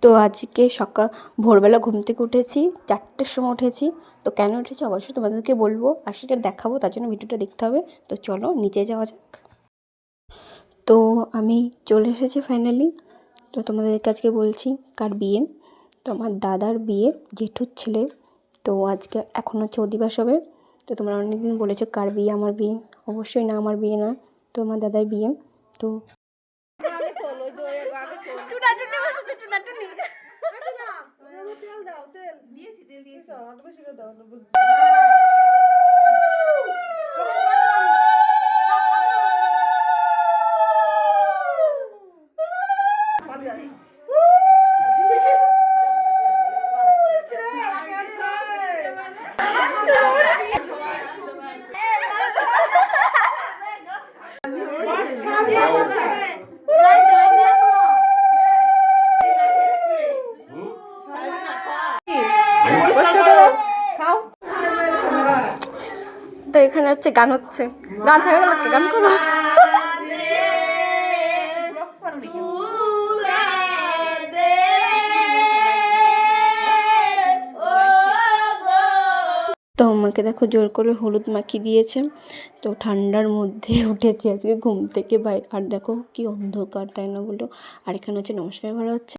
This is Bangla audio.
তো আজকে ভোরবেলা ঘুম থেকে উঠেছি, 4টের সময় উঠেছি। তো কেন উঠেছি অবশ্যই তোমাদেরকে বলবো, আর সেটা দেখাবো, তার জন্য ভিডিওটা দেখতে হবে। তো চলো নিচে যাওয়া যাক। তো আমি চলে এসেছি ফাইনালি। তো তোমাদেরকে আজকে বলছি কার বিয়ে। তো আমার দাদার বিয়ে, জেঠুর ছেলে। তো আজকে এখন হচ্ছে অধিবাস হবে। তো তোমরা অনেকদিন বলেছো কার বিয়ে, আমার বিয়ে। অবশ্যই না, আমার বিয়ে না, তো আমার দাদার বিয়ে। তো তো এখানে হচ্ছে গান হচ্ছে, গান থেকে গেল, গান করো। তো আমাকে দেখো জোর করে হলুদ মাখিয়ে দিয়েছে। তো ঠান্ডার মধ্যে উঠেছি আজকে ঘুম থেকে, আর দেখো কি অন্ধকার, তাই না বলো। আর এখানে হচ্ছে নমস্কার করা হচ্ছে।